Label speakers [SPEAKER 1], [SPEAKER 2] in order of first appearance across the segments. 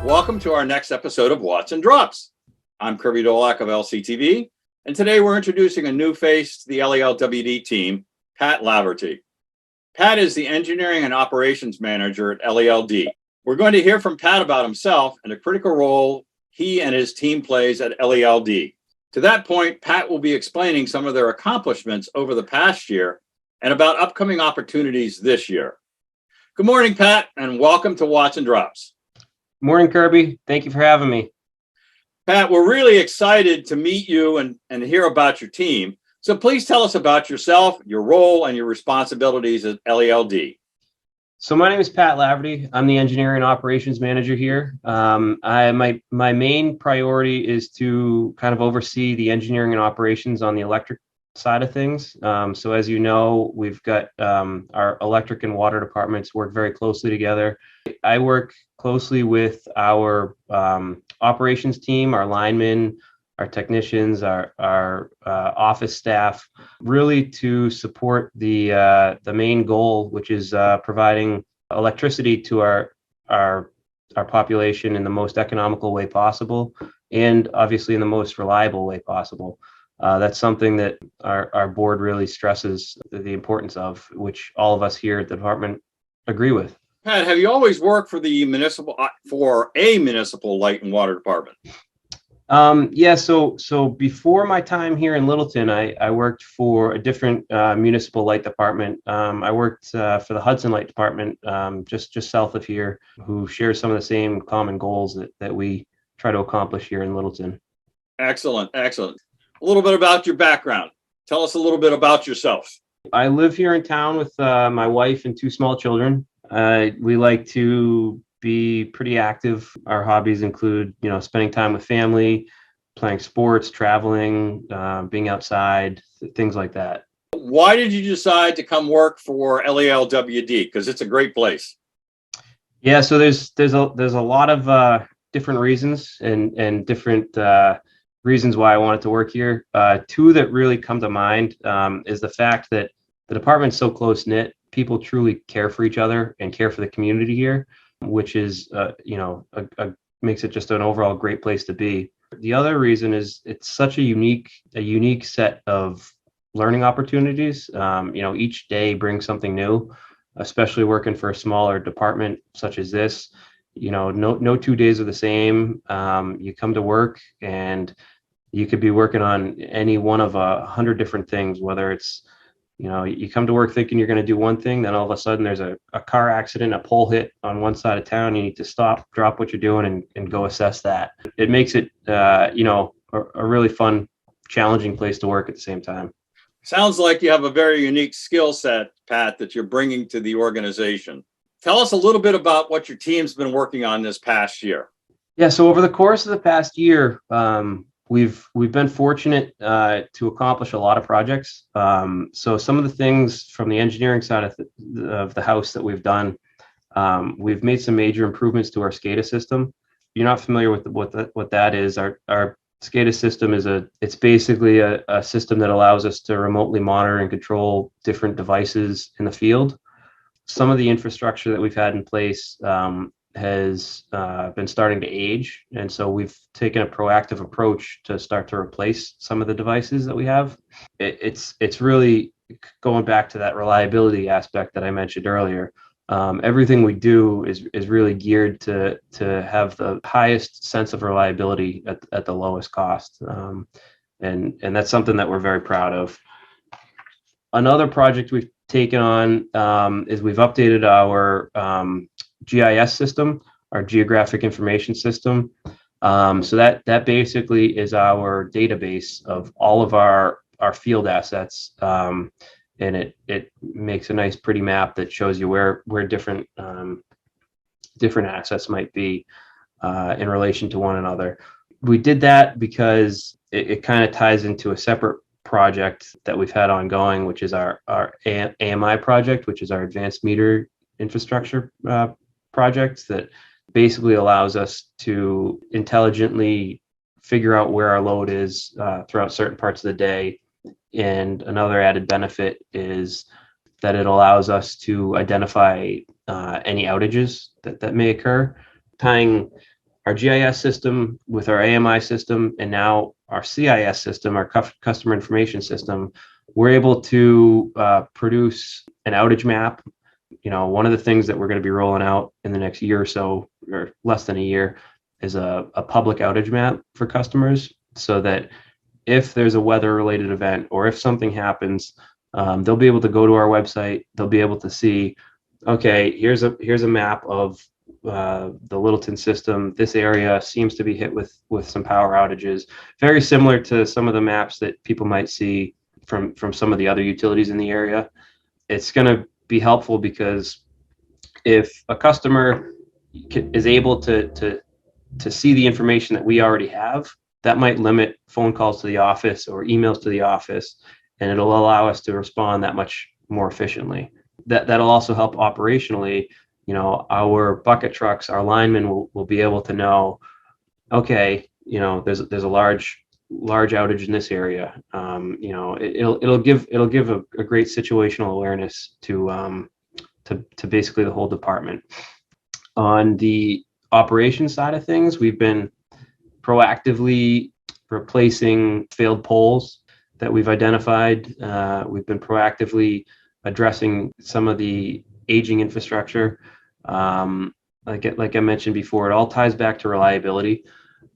[SPEAKER 1] Welcome to our next episode of Watts and Drops. I'm Kirby Dolak of LCTV, and today we're introducing a new face to the LELWD team, Pat Laverty. Pat is the Engineering and Operations Manager at LELD. We're going to hear from Pat about himself and a critical role he and his team plays at LELD. To that point, Pat will be explaining some of their accomplishments over the past year and about upcoming opportunities this year. Good morning, Pat, and welcome to Watts and Drops.
[SPEAKER 2] Morning, Kirby. Thank you for having me.
[SPEAKER 1] Pat, we're really excited to meet you and hear about your team. So please tell us about yourself, your role, and your responsibilities at LELD.
[SPEAKER 2] So my name is Pat Laverty. I'm the Engineering and Operations Manager here. My main priority is to kind of oversee the engineering and operations on the electric side of things. So as you know, we've got our electric and water departments work very closely together. I work closely with our operations team, our linemen, our technicians, our office staff, really to support the main goal, which is providing electricity to our population in the most economical way possible, and obviously in the most reliable way possible. That's something that our board really stresses the importance of, which all of us here at the department agree with.
[SPEAKER 1] Pat, have you always worked for a municipal light and water department?
[SPEAKER 2] Yeah, so before my time here in Littleton, I worked for a different municipal light department. I worked for the Hudson Light Department, just south of here, who shares some of the same common goals that we try to accomplish here in Littleton.
[SPEAKER 1] Excellent. A little bit about your background. Tell us a little bit about yourself.
[SPEAKER 2] I live here in town with my wife and two small children. We like to be pretty active. Our hobbies include, spending time with family, playing sports, traveling, being outside, things like that.
[SPEAKER 1] Why did you decide to come work for LELWD? Because it's a great place.
[SPEAKER 2] Yeah, so there's a lot of different reasons and different reasons why I wanted to work here. Two that really come to mind is the fact that the department's so close knit. People truly care for each other and care for the community here, which is, makes it just an overall great place to be. The other reason is it's such a unique set of learning opportunities. Each day brings something new, especially working for a smaller department such as this. No 2 days are the same. You come to work and you could be working on any one of 100 different things, whether it's, you come to work thinking you're going to do one thing, then all of a sudden there's a car accident, a pole hit on one side of town. You need to stop, drop what you're doing and go assess that. It makes it, a really fun, challenging place to work at the same time.
[SPEAKER 1] Sounds like you have a very unique skill set, Pat, that you're bringing to the organization. Tell us a little bit about what your team's been working on this past year.
[SPEAKER 2] Yeah, so over the course of the past year, we've been fortunate to accomplish a lot of projects. So some of the things from the engineering side of the house that we've done, we've made some major improvements to our SCADA system. You're not familiar with what that is. Our SCADA system it's basically a system that allows us to remotely monitor and control different devices in the field. Some of the infrastructure that we've had in place has been starting to age, and so we've taken a proactive approach to start to replace some of the devices that we have. It's really going back to that reliability aspect that I mentioned earlier. Everything we do is really geared to have the highest sense of reliability at the lowest cost, and that's something that we're very proud of. Another project we've taken on is we've updated our GIS system, our geographic information system. So that basically is our database of all of our field assets, and it makes a nice pretty map that shows you where different assets might be in relation to one another. We did that because it kind of ties into a separate project that we've had ongoing, which is our AMI project, which is our advanced meter infrastructure project that basically allows us to intelligently figure out where our load is throughout certain parts of the day. And another added benefit is that it allows us to identify any outages that may occur. Tying our GIS system with our AMI system, and now our CIS system, our customer information system, we're able to produce an outage map. One of the things that we're going to be rolling out in the next year or so, or less than a year, is a public outage map for customers, so that if there's a weather related event or if something happens, they'll be able to go to our website. They'll be able to see, okay, here's a map of the Littleton system. This area seems to be hit with some power outages, very similar to some of the maps that people might see from some of the other utilities in the area. It's going to be helpful because if a customer is able to see the information that we already have, that might limit phone calls to the office or emails to the office, and it'll allow us to respond that much more efficiently. That'll also help operationally. Our bucket trucks, our linemen will be able to know, okay, there's a large outage in this area. It'll give a great situational awareness to basically the whole department. On the operations side of things, we've been proactively replacing failed poles that we've identified. We've been proactively addressing some of the aging infrastructure. Like I mentioned before, it all ties back to reliability.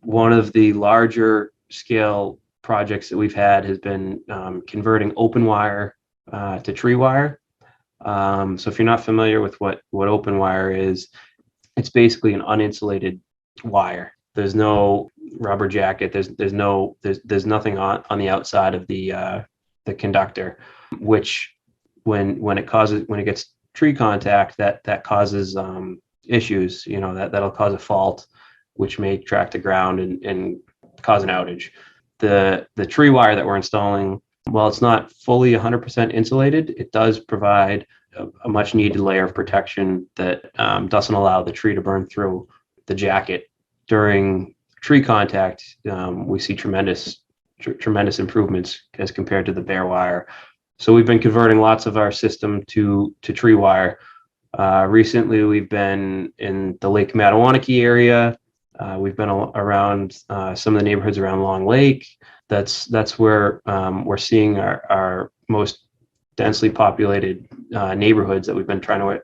[SPEAKER 2] One of the larger scale projects that we've had has been converting open wire to tree wire. So if you're not familiar with what open wire is, it's basically an uninsulated wire. There's no rubber jacket. There's nothing on the outside of the conductor, which when it gets tree contact, that causes issues. That'll cause a fault, which may track the ground and cause an outage. The tree wire that we're installing, while it's not fully 100% insulated, it does provide a much needed layer of protection that doesn't allow the tree to burn through the jacket. During tree contact, we see tremendous improvements as compared to the bare wire. So we've been converting lots of our system to tree wire. Recently, we've been in the Lake Mattawanakee area. We've been around some of the neighborhoods around Long Lake. That's where we're seeing our most densely populated neighborhoods that we've been trying to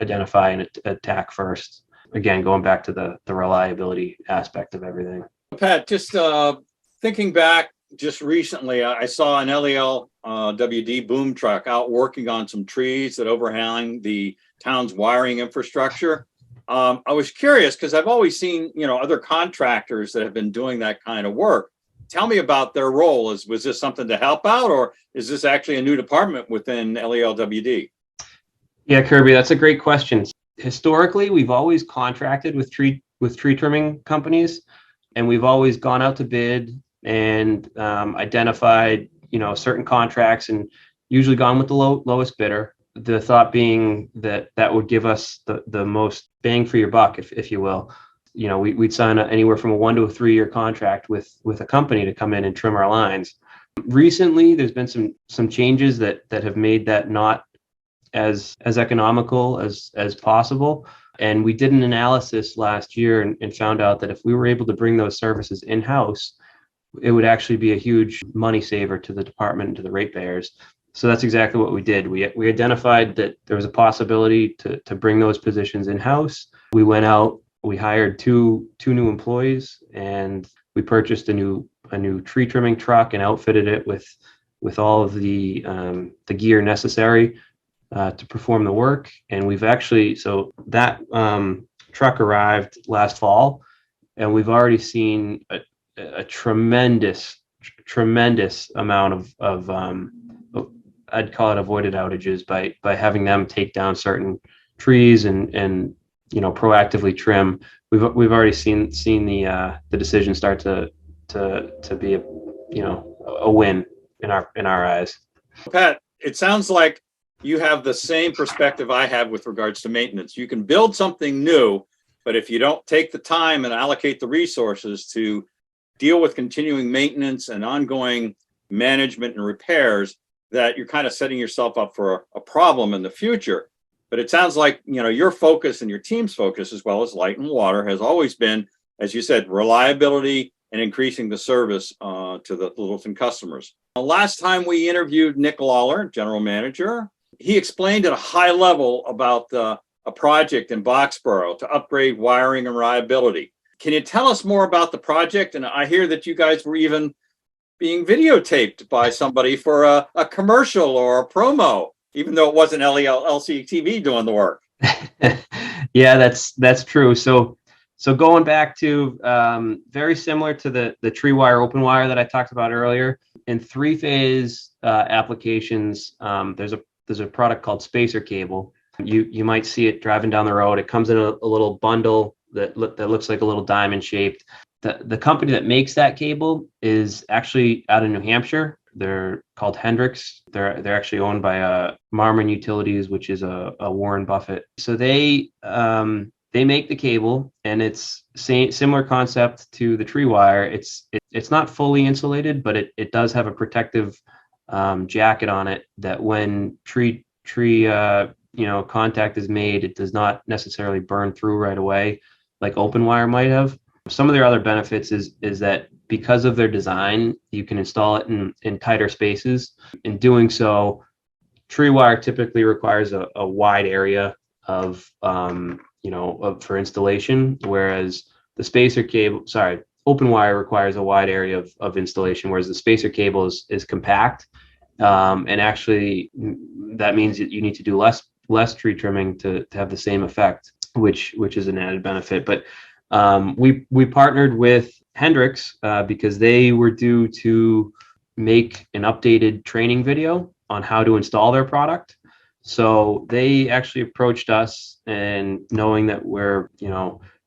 [SPEAKER 2] identify and attack first. Again, going back to the reliability aspect of everything.
[SPEAKER 1] Pat, just thinking back, just recently, I saw an LELWD boom truck out working on some trees that overhang the town's wiring infrastructure. I was curious because I've always seen, other contractors that have been doing that kind of work. Tell me about their role. Was this something to help out, or is this actually a new department within LELWD?
[SPEAKER 2] Yeah, Kirby, that's a great question. Historically, we've always contracted with tree trimming companies, and we've always gone out to bid and identified, certain contracts and usually gone with the lowest bidder. The thought being that would give us the most bang for your buck, if you will. We'd sign anywhere from a 1 to a 3 year contract with a company to come in and trim our lines. Recently, there's been some changes that have made that not as economical as possible. And we did an analysis last year and found out that if we were able to bring those services in-house, it would actually be a huge money saver to the department and to the ratepayers. So that's exactly what we did. We identified that there was a possibility to bring those positions in-house. We went out, we hired two new employees, and we purchased a new tree trimming truck and outfitted it with all of the gear necessary to perform the work. And we've actually, so that truck arrived last fall, and we've already seen a tremendous amount of I'd call it avoided outages by having them take down certain trees and proactively trim. We've already seen the decision start to be a win in our eyes.
[SPEAKER 1] Pat, it sounds like you have the same perspective I have with regards to maintenance. You can build something new, but if you don't take the time and allocate the resources to deal with continuing maintenance and ongoing management and repairs, that you're kind of setting yourself up for a problem in the future. But it sounds like, your focus and your team's focus, as well as Light and Water, has always been as you said, reliability and increasing the service to the Littleton customers. Last time we interviewed Nick Lawler, general manager, he explained at a high level about a project in Boxborough to upgrade wiring and reliability. Can you tell us more about the project? And I hear that you guys were even being videotaped by somebody for a commercial or a promo, even though it wasn't LCTV doing the work.
[SPEAKER 2] Yeah, that's true. So going back to very similar to the tree wire, open wire that I talked about earlier, in three-phase applications, there's a product called spacer cable. You might see it driving down the road. It comes in a little bundle that looks like a little diamond shaped. The company that makes that cable is actually out of New Hampshire. They're called Hendricks. They're actually owned by Marmon Utilities, which is a Warren Buffett. So they make the cable, and it's similar concept to the tree wire. It's not fully insulated, but it does have a protective jacket on it that when tree contact is made, it does not necessarily burn through right away like open wire might have. Some of their other benefits is that because of their design, you can install it in tighter spaces. In doing so, tree wire typically requires a wide area for installation, whereas open wire requires a wide area of installation, whereas the spacer cable is compact. And actually, that means that you need to do less tree trimming to have the same effect, which is an added benefit. But we partnered with Hendricks because they were due to make an updated training video on how to install their product. So they actually approached us, and knowing that we're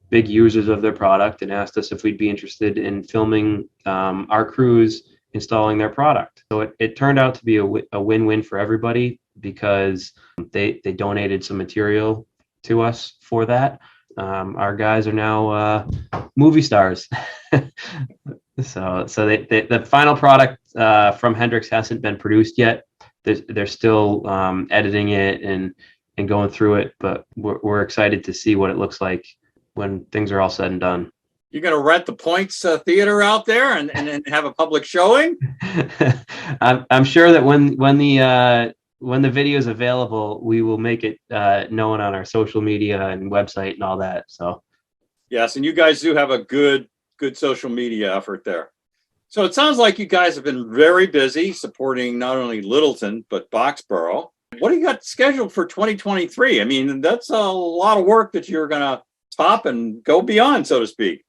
[SPEAKER 2] big users of their product, and asked us if we'd be interested in filming our crews installing their product. So it turned out to be a win-win for everybody, because they donated some material to us for that. Our guys are now movie stars. So the final product from Hendricks hasn't been produced yet. They're still editing it and going through it, but we're excited to see what it looks like when things are all said and done.
[SPEAKER 1] You're going to rent the Points Theater out there and have a public showing?
[SPEAKER 2] I'm sure that when the video is available, we will make it known on our social media and website and all that. So
[SPEAKER 1] yes, and you guys do have a good social media effort there. So it sounds like you guys have been very busy supporting not only Littleton but Boxborough. What do you got scheduled for 2023? I mean, that's a lot of work that you're going to top and go beyond, so to speak.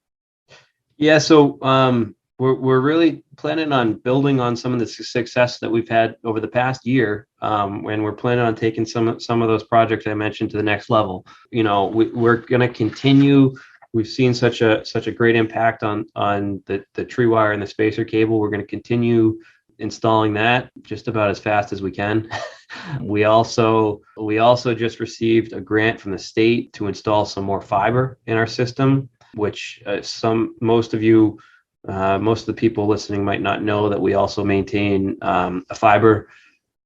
[SPEAKER 2] Yeah, so we're really planning on building on some of the success that we've had over the past year, and we're planning on taking some of those projects I mentioned to the next level. We're going to continue. We've seen such a great impact on the tree wire and the spacer cable. We're going to continue installing that just about as fast as we can. We also just received a grant from the state to install some more fiber in our system, which most of the people listening might not know that we also maintain a fiber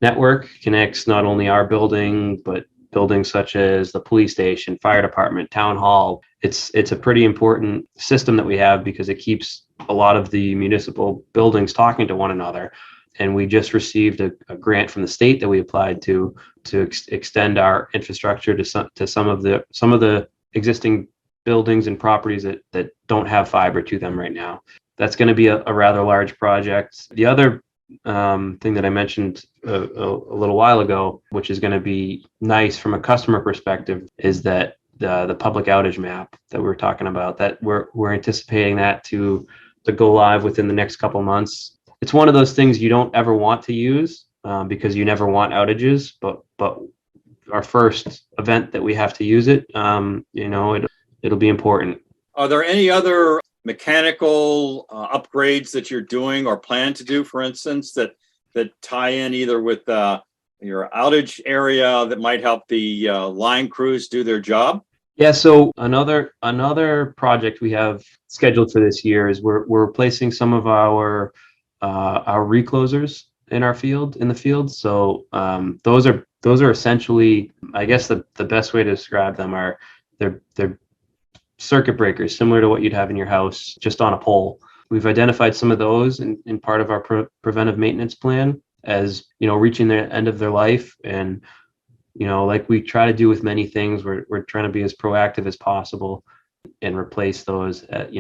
[SPEAKER 2] network. Connects not only our building, but buildings such as the police station, fire department, town hall. It's a pretty important system that we have, because it keeps a lot of the municipal buildings talking to one another. And we just received a grant from the state that we applied to extend our infrastructure to some of the existing buildings and properties that don't have fiber to them right now. That's going to be a rather large project. The other thing that I mentioned a little while ago, which is going to be nice from a customer perspective, is that the public outage map that we're talking about, that we're anticipating that to go live within the next couple months. It's one of those things you don't ever want to use because you never want outages, but our first event that we have to use it, it'll be important.
[SPEAKER 1] Are there any other mechanical upgrades that you're doing or plan to do, for instance, that tie in either with your outage area that might help the line crews do their job?
[SPEAKER 2] Yeah, so another project we have scheduled for this year is we're replacing some of our reclosers in the field. So those are essentially, I guess the best way to describe them are they're circuit breakers, similar to what you'd have in your house, just on a pole. We've identified some of those in part of our preventive maintenance plan as, reaching the end of their life. And, like we try to do with many things, we're trying to be as proactive as possible and replace those at,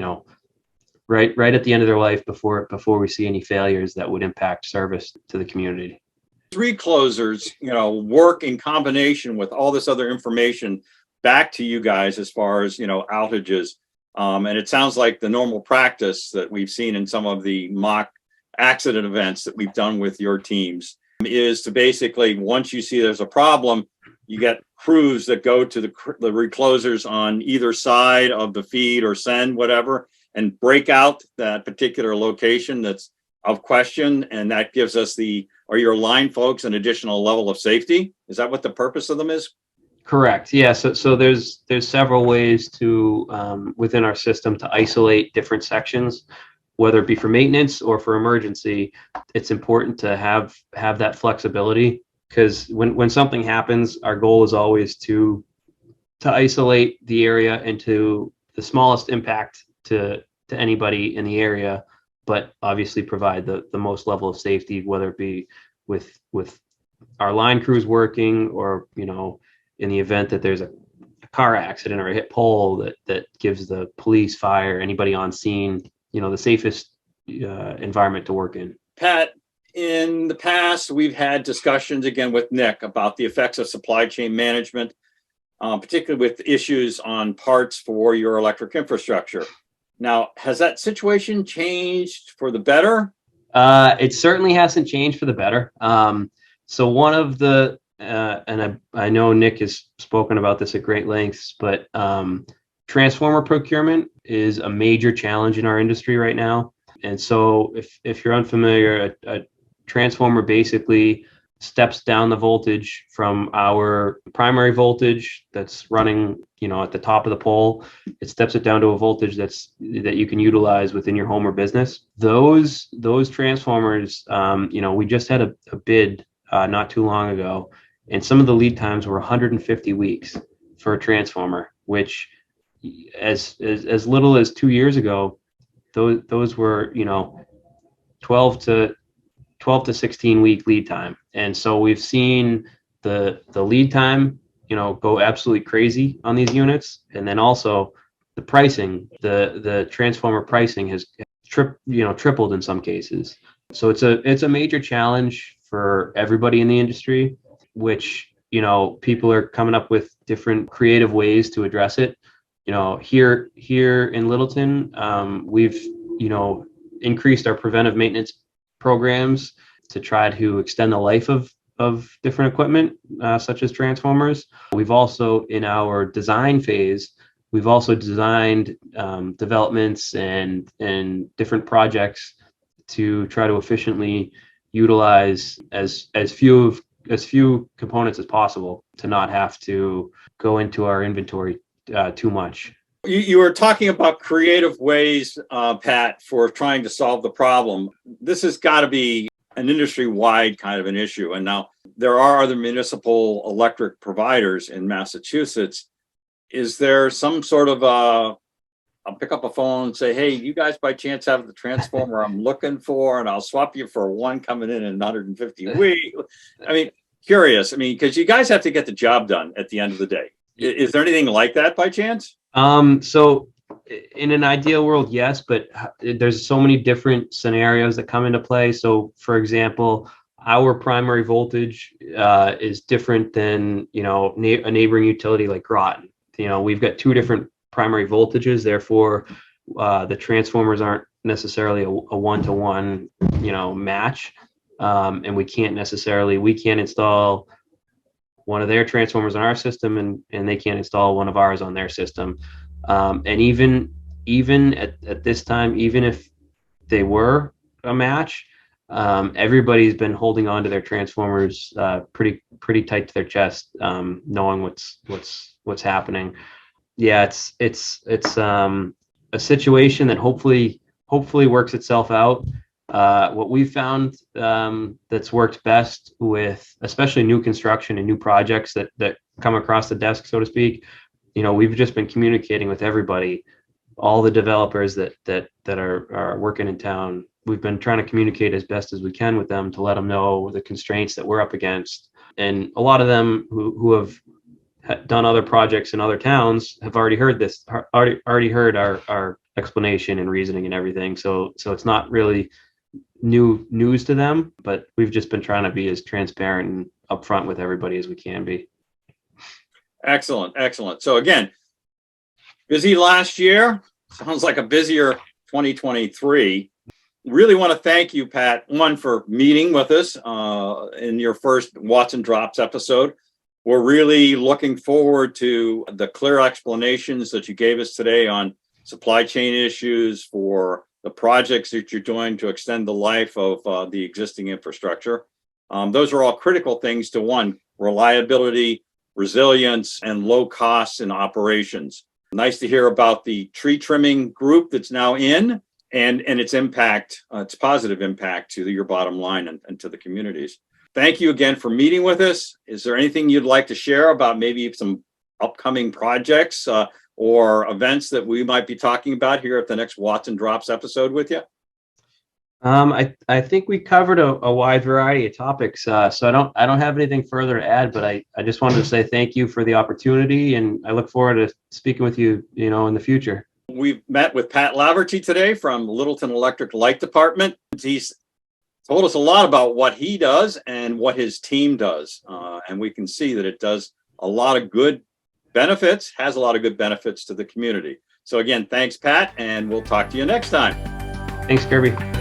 [SPEAKER 2] right at the end of their life before we see any failures that would impact service to the community.
[SPEAKER 1] Reclosers, work in combination with all this other information back to you guys as far as, outages. And it sounds like the normal practice that we've seen in some of the mock accident events that we've done with your teams is to basically, once you see there's a problem, you get crews that go to the reclosers on either side of the feed or send, whatever, and break out that particular location that's of question. And that gives us or your line folks an additional level of safety. Is that what the purpose of them is?
[SPEAKER 2] Correct. Yeah. So there's several ways to within our system to isolate different sections, whether it be for maintenance or for emergency. It's important to have that flexibility, because when something happens, our goal is always to isolate the area into the smallest impact to anybody in the area, but obviously provide the most level of safety, whether it be with our line crews working, or in the event that there's a car accident or a hit pole, that gives the police, fire, anybody on scene, the safest environment to work in.
[SPEAKER 1] Pat, in the past, we've had discussions again with Nick about the effects of supply chain management, particularly with issues on parts for your electric infrastructure. Now, has that situation changed for the better?
[SPEAKER 2] It certainly hasn't changed for the better. So one of the and I know Nick has spoken about this at great lengths, but transformer procurement is a major challenge in our industry right now. And so if you're unfamiliar, a transformer basically steps down the voltage from our primary voltage that's running, at the top of the pole. It steps it down to a voltage that you can utilize within your home or business. Those transformers, we just had a bid not too long ago, and some of the lead times were 150 weeks for a transformer, which as little as 2 years ago, those were 12 to 16 week lead time. And so we've seen the lead time go absolutely crazy on these units, and then also the pricing, the transformer pricing has tripled in some cases. So it's a major challenge for everybody in the industry, which people are coming up with different creative ways to address it. Here in Littleton, we've increased our preventive maintenance programs to try to extend the life of different equipment, such as transformers. We've also, in our design phase, we've also designed developments and different projects to try to efficiently utilize as few components as possible, to not have to go into our inventory too much.
[SPEAKER 1] You were talking about creative ways, Pat, for trying to solve the problem. This has got to be an industry-wide kind of an issue. And now there are other municipal electric providers in Massachusetts. Is there some sort of I'll pick up a phone and say, hey, you guys by chance have the transformer I'm looking for, and I'll swap you for one coming in 150 weeks? I mean, curious. I mean, because you guys have to get the job done at the end of the day. Is there anything like that by chance?
[SPEAKER 2] So in an ideal world, yes, but there's so many different scenarios that come into play. So for example, our primary voltage is different than, a neighboring utility like Groton. We've got two different primary voltages, therefore the transformers aren't necessarily a one-to-one, match. And we can't install one of their transformers on our system, and they can't install one of ours on their system. And even at this time, even if they were a match, everybody's been holding on to their transformers pretty tight to their chest, knowing what's happening. Yeah, it's a situation that hopefully works itself out. What we've found that's worked best with especially new construction and new projects that come across the desk, so to speak, we've just been communicating with everybody, all the developers that are working in town. We've been trying to communicate as best as we can with them to let them know the constraints that we're up against. And a lot of them who have done other projects in other towns have already heard this, already heard our explanation and reasoning and everything. So it's not really new news to them, but we've just been trying to be as transparent and upfront with everybody as we can be.
[SPEAKER 1] Excellent, excellent. So again, busy last year. Sounds like a busier 2023. Really want to thank you, Pat, one, for meeting with us in your first Watson Drops episode. We're really looking forward to the clear explanations that you gave us today on supply chain issues for the projects that you're doing to extend the life of the existing infrastructure. Those are all critical things to, one, reliability, resilience, and low costs in operations. Nice to hear about the tree trimming group that's now in and its impact, its positive impact to your bottom line and to the communities. Thank you again for meeting with us. Is there anything you'd like to share about maybe some upcoming projects or events that we might be talking about here at the next Watson Drops episode with you?
[SPEAKER 2] I think we covered a wide variety of topics, so I don't have anything further to add. But I just wanted to say thank you for the opportunity, and I look forward to speaking with you, in the future.
[SPEAKER 1] We've met with Pat Laverty today from Littleton Electric Light Department. He's told us a lot about what he does and what his team does, and we can see that it does a lot of good benefits, has a lot of good benefits to the community. So again, thanks, Pat, and we'll talk to you next time.
[SPEAKER 2] Thanks, Kirby.